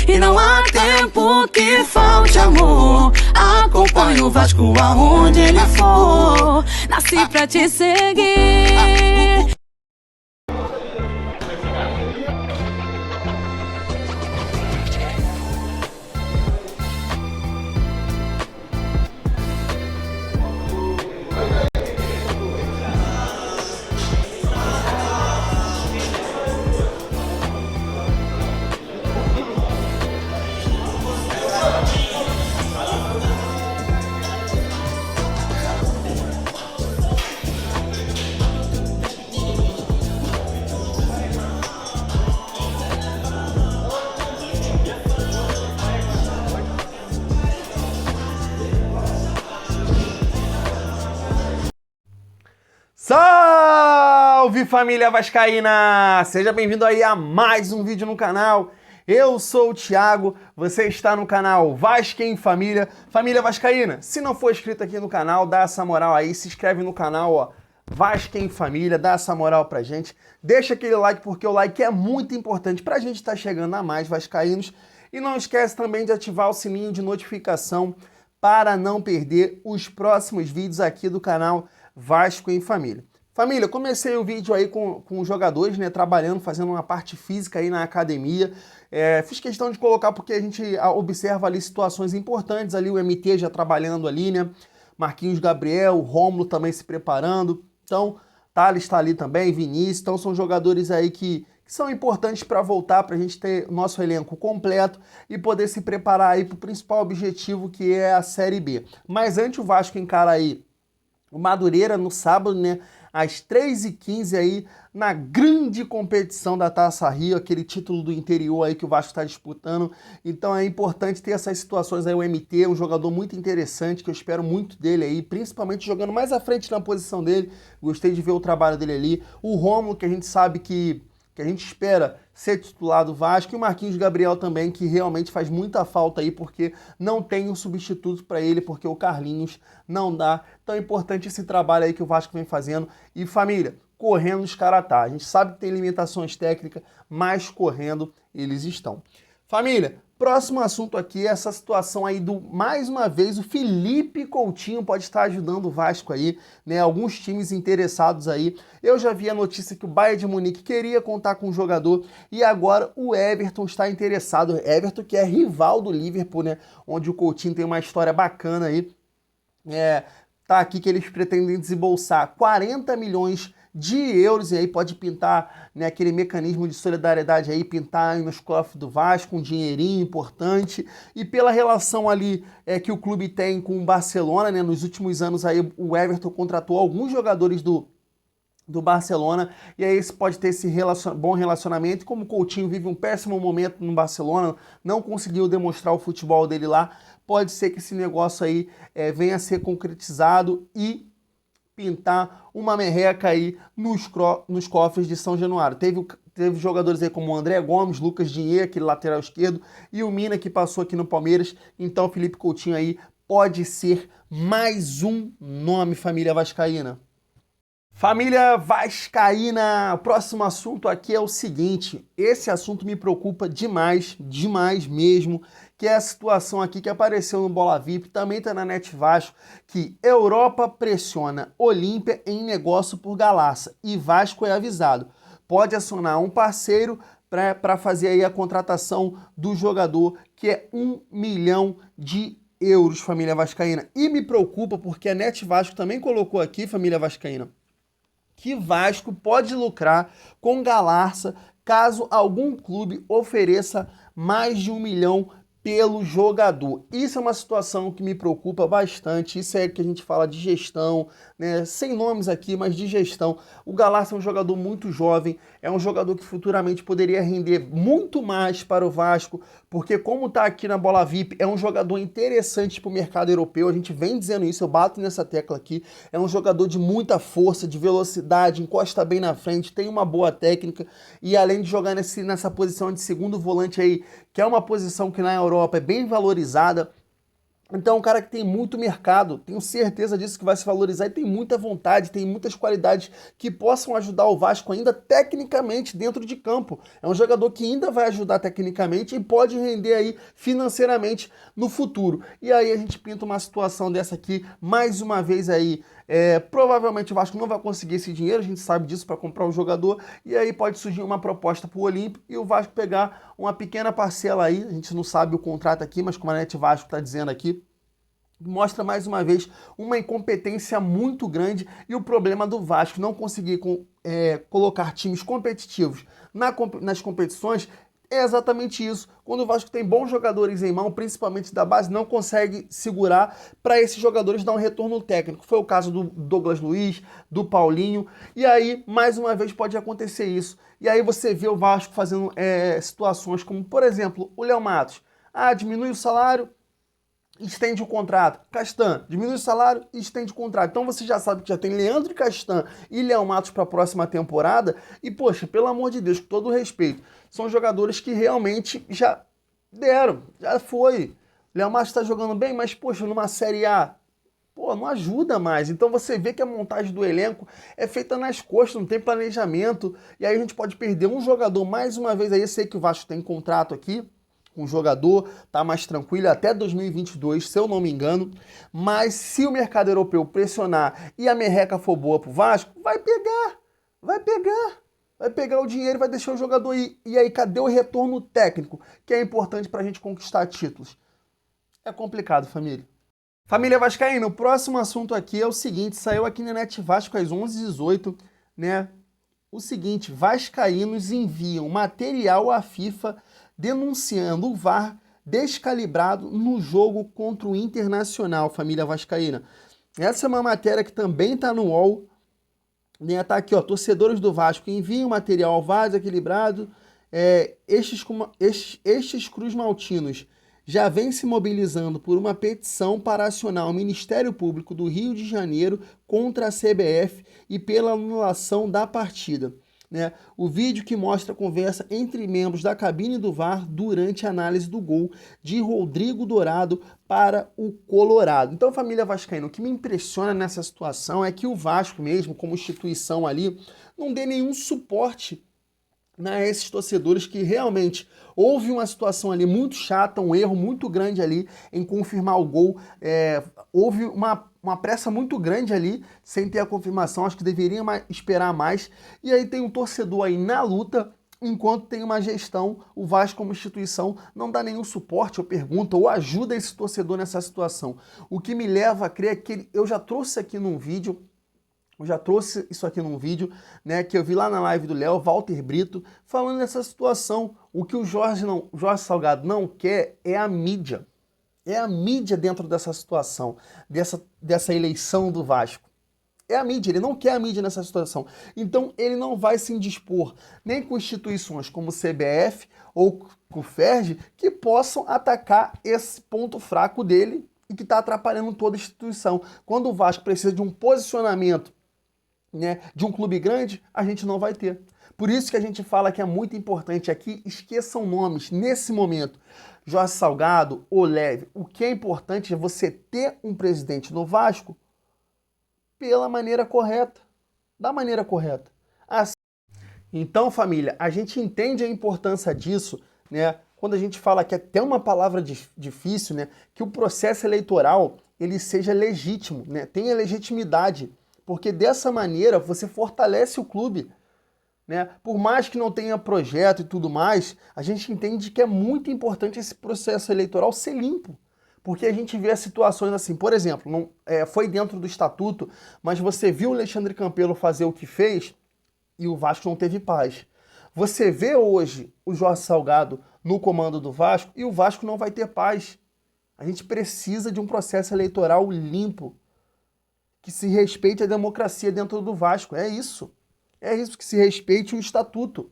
E não há tempo que falte amor. Acompanhe o Vasco aonde ele for. Nasci pra te seguir. Salve, família vascaína! Seja bem-vindo aí a mais um vídeo no canal. Eu sou o Thiago, você está no canal Vasco em Família. Família vascaína, se não for inscrito aqui no canal, dá essa moral aí, se inscreve no canal, ó, Vasco em Família, dá essa moral pra gente. Deixa aquele like, porque o like é muito importante pra gente estar chegando a mais vascaínos. E não esquece também de ativar o sininho de notificação para não perder os próximos vídeos aqui do canal Vasco em Família. Família, comecei o vídeo aí com os jogadores, né, trabalhando, fazendo uma parte física aí na academia. Fiz questão de colocar porque a gente observa ali situações importantes, ali o MT já trabalhando ali, né, Marquinhos Gabriel, o Rômulo também se preparando, então Thales está ali também, Vinícius, então são jogadores aí que são importantes para voltar, para a gente ter o nosso elenco completo e poder se preparar aí para o principal objetivo, que é a Série B. Mas antes o Vasco encara aí o Madureira no sábado, né, às 3h15 aí, na grande competição da Taça Rio, aquele título do interior aí que o Vasco está disputando. Então é importante ter essas situações aí, o MT, um jogador muito interessante, que eu espero muito dele aí, principalmente jogando mais à frente na posição dele. Gostei de ver o trabalho dele ali. O Rômulo, que a gente sabe que a gente espera ser titular do Vasco, e o Marquinhos Gabriel também, que realmente faz muita falta aí, porque não tem um substituto para ele, porque o Carlinhos não dá. Então é importante esse trabalho aí que o Vasco vem fazendo. E família, correndo os caras tá. A gente sabe que tem limitações técnicas, mas correndo eles estão. Família, próximo assunto aqui é essa situação aí do, mais uma vez, o Felipe Coutinho pode estar ajudando o Vasco aí, né? Alguns times interessados aí. Eu já vi a notícia que o Bayern de Munique queria contar com o jogador e agora o Everton está interessado. Everton, que é rival do Liverpool, né? Onde o Coutinho tem uma história bacana aí. Tá aqui que eles pretendem desembolsar 40 milhões de euros, e aí pode pintar, né, aquele mecanismo de solidariedade aí, pintar aí nos cofres do Vasco, um dinheirinho importante, e pela relação ali que o clube tem com o Barcelona, né, nos últimos anos aí o Everton contratou alguns jogadores do Barcelona, e aí você pode ter esse bom relacionamento. Como o Coutinho vive um péssimo momento no Barcelona, não conseguiu demonstrar o futebol dele lá, pode ser que esse negócio aí venha a ser concretizado e pintar uma merreca aí nos cofres de São Januário. Teve jogadores aí como o André Gomes, Lucas Dinheiro, aquele lateral esquerdo, e o Mina, que passou aqui no Palmeiras. Então o Felipe Coutinho aí pode ser mais um nome, família vascaína. Família vascaína, o próximo assunto aqui é o seguinte, esse assunto me preocupa demais, demais mesmo, que é a situação aqui que apareceu no Bola VIP, também tá na Net Vasco, que Europa pressiona Olímpia em negócio por Galassa e Vasco é avisado. Pode acionar um parceiro para fazer aí a contratação do jogador, que é 1 milhão de euros, família vascaína. E me preocupa porque a Net Vasco também colocou aqui, família vascaína, que Vasco pode lucrar com Galassa caso algum clube ofereça mais de 1 milhão pelo jogador. Isso é uma situação que me preocupa bastante, isso é que a gente fala de gestão, né? Sem nomes aqui, mas de gestão. O Galassa é um jogador muito jovem, é um jogador que futuramente poderia render muito mais para o Vasco, porque como está aqui na Bola VIP, é um jogador interessante para o mercado europeu, a gente vem dizendo isso, eu bato nessa tecla aqui, é um jogador de muita força, de velocidade, encosta bem na frente, tem uma boa técnica, e além de jogar nessa posição de segundo volante aí, que é uma posição que na Europa é bem valorizada, Então é um cara que tem muito mercado, tenho certeza disso, que vai se valorizar e tem muita vontade, tem muitas qualidades que possam ajudar o Vasco ainda tecnicamente dentro de campo. É um jogador que ainda vai ajudar tecnicamente e pode render aí financeiramente no futuro. E aí a gente pinta uma situação dessa aqui, mais uma vez aí, provavelmente o Vasco não vai conseguir esse dinheiro, a gente sabe disso, para comprar o jogador, e aí pode surgir uma proposta para o Olímpio e o Vasco pegar uma pequena parcela aí, a gente não sabe o contrato aqui, mas como a Net Vasco está dizendo aqui, mostra mais uma vez uma incompetência muito grande e o problema do Vasco não conseguir colocar times competitivos nas competições é exatamente isso. Quando o Vasco tem bons jogadores em mão, principalmente da base, não consegue segurar para esses jogadores dar um retorno técnico. Foi o caso do Douglas Luiz, do Paulinho, e aí, mais uma vez, pode acontecer isso. E aí você vê o Vasco fazendo situações como, por exemplo, o Léo Matos. Diminui o salário, estende o contrato. Castan, diminui o salário e estende o contrato. Então você já sabe que já tem Leandro Castan e Léo Matos para a próxima temporada. E, poxa, pelo amor de Deus, com todo o respeito, são jogadores que realmente já deram, já foi. Léo Matos está jogando bem, mas, poxa, numa Série A, pô, não ajuda mais. Então você vê que a montagem do elenco é feita nas costas, não tem planejamento. E aí a gente pode perder um jogador mais uma vez. Aí eu sei que o Vasco tem contrato aqui, um jogador, tá mais tranquilo até 2022, se eu não me engano, mas se o mercado europeu pressionar e a merreca for boa pro Vasco, vai pegar o dinheiro e vai deixar o jogador ir. E aí, cadê o retorno técnico, que é importante pra gente conquistar títulos? É complicado, família. Família vascaína, o próximo assunto aqui é o seguinte, saiu aqui na Net Vasco às 11h18, né? O seguinte, vascaínos enviam material à FIFA denunciando o VAR descalibrado no jogo contra o Internacional, família vascaína. Essa é uma matéria que também está no UOL, né? Tá aqui, ó, torcedores do Vasco enviam material ao VAR desequilibrado. Estes cruz-maltinos já vêm se mobilizando por uma petição para acionar o Ministério Público do Rio de Janeiro contra a CBF e pela anulação da partida. Né? O vídeo que mostra a conversa entre membros da cabine do VAR durante a análise do gol de Rodrigo Dourado para o Colorado. Então, família vascaína, o que me impressiona nessa situação é que o Vasco mesmo, como instituição ali, não dê nenhum suporte a esses torcedores que realmente houve uma situação ali muito chata, um erro muito grande ali em confirmar o gol, houve uma pressa muito grande ali, sem ter a confirmação, acho que deveria esperar mais, e aí tem um torcedor aí na luta, enquanto tem uma gestão, o Vasco como instituição não dá nenhum suporte, ou pergunta, ou ajuda esse torcedor nessa situação. O que me leva a crer que eu já trouxe aqui num vídeo, né, que eu vi lá na live do Léo, Walter Brito, falando dessa situação. O que o Jorge Salgado não quer é a mídia. É a mídia dentro dessa situação, dessa eleição do Vasco. É a mídia, ele não quer a mídia nessa situação. Então ele não vai se indispor nem com instituições como o CBF ou com o FERJ que possam atacar esse ponto fraco dele e que está atrapalhando toda a instituição. Quando o Vasco precisa de um posicionamento, né, de um clube grande, a gente não vai ter. Por isso que a gente fala que é muito importante aqui, esqueçam nomes nesse momento. Jorge Salgado, Olev, o que é importante é você ter um presidente no Vasco pela maneira correta, da maneira correta. Assim, então, família, a gente entende a importância disso, né? Quando a gente fala que é até uma palavra difícil, né, que o processo eleitoral ele seja legítimo, né, tenha legitimidade, porque dessa maneira você fortalece o clube, né? Por mais que não tenha projeto e tudo mais, a gente entende que é muito importante esse processo eleitoral ser limpo, porque a gente vê as situações assim, por exemplo, não, foi dentro do estatuto, mas você viu o Alexandre Campelo fazer o que fez e o Vasco não teve paz. Você vê hoje o Jorge Salgado no comando do Vasco e o Vasco não vai ter paz. A gente precisa de um processo eleitoral limpo, que se respeite a democracia dentro do Vasco. É isso. É isso, que se respeite o estatuto.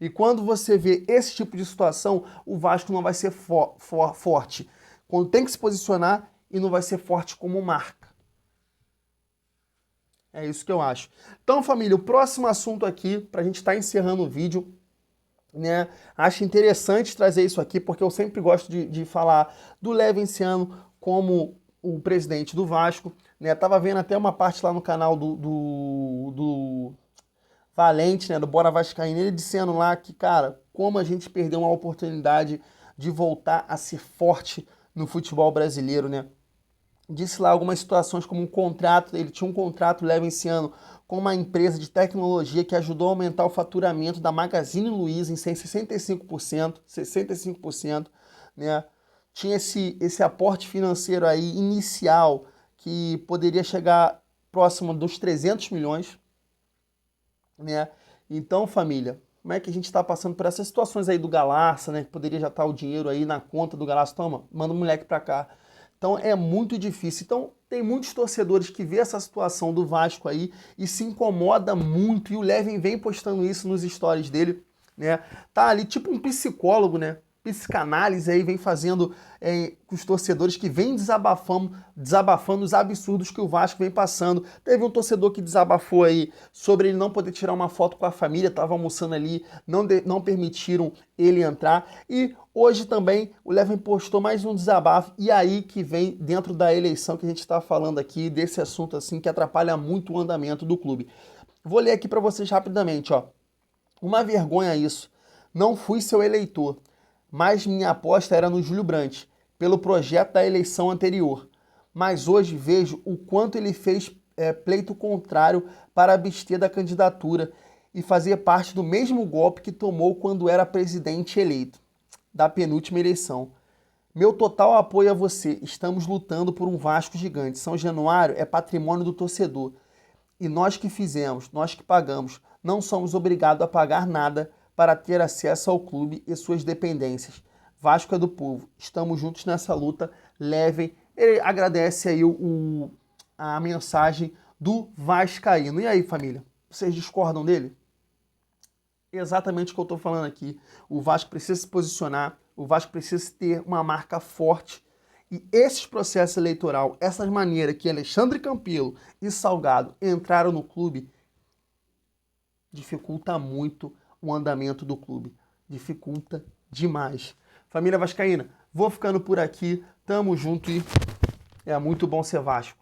E quando você vê esse tipo de situação, o Vasco não vai ser forte. Quando tem que se posicionar e não vai ser forte como marca. É isso que eu acho. Então, família, o próximo assunto aqui, para a gente estar encerrando o vídeo, né? Acho interessante trazer isso aqui, porque eu sempre gosto de falar do Levinciano como o presidente do Vasco, né? Tava vendo até uma parte lá no canal do Valente, né? Do Bora Vascaíno, ele dizendo lá que, cara, como a gente perdeu uma oportunidade de voltar a ser forte no futebol brasileiro, né? Disse lá algumas situações como um contrato, ele tinha um contrato leve esse ano com uma empresa de tecnologia que ajudou a aumentar o faturamento da Magazine Luiza em 65%, né? Tinha esse aporte financeiro aí inicial que poderia chegar próximo dos 300 milhões, né? Então, família, como é que a gente está passando por essas situações aí do Galarça, né? Que poderia já estar o dinheiro aí na conta do Galarça, toma, manda o moleque pra cá. Então é muito difícil. Então tem muitos torcedores que vê essa situação do Vasco aí e se incomoda muito. E o Levin vem postando isso nos stories dele, né? Tá ali tipo um psicólogo, né? Psicanálise aí, vem fazendo com os torcedores que vem desabafando os absurdos que o Vasco vem passando. Teve um torcedor que desabafou aí sobre ele não poder tirar uma foto com a família, estava almoçando ali, não permitiram ele entrar. E hoje também o Levin postou mais um desabafo, e aí que vem dentro da eleição que a gente está falando aqui, desse assunto assim que atrapalha muito o andamento do clube. Vou ler aqui para vocês rapidamente, ó. Uma vergonha isso. Não fui seu eleitor, mas minha aposta era no Júlio Brandt, pelo projeto da eleição anterior. Mas hoje vejo o quanto ele fez pleito contrário para abster da candidatura e fazer parte do mesmo golpe que tomou quando era presidente eleito, da penúltima eleição. Meu total apoio a você. Estamos lutando por um Vasco gigante. São Januário é patrimônio do torcedor. E nós que fizemos, nós que pagamos, não somos obrigados a pagar nada para ter acesso ao clube e suas dependências. Vasco é do povo. Estamos juntos nessa luta. Levem. Ele agradece aí a mensagem do Vascaíno. E aí, família? Vocês discordam dele? Exatamente o que eu estou falando aqui. O Vasco precisa se posicionar. O Vasco precisa ter uma marca forte. E esses processos eleitorais, essas maneiras que Alexandre Campelo e Salgado entraram no clube, dificulta muito o andamento do clube. Dificulta demais. Família vascaína, vou ficando por aqui. Tamo junto e é muito bom ser Vasco.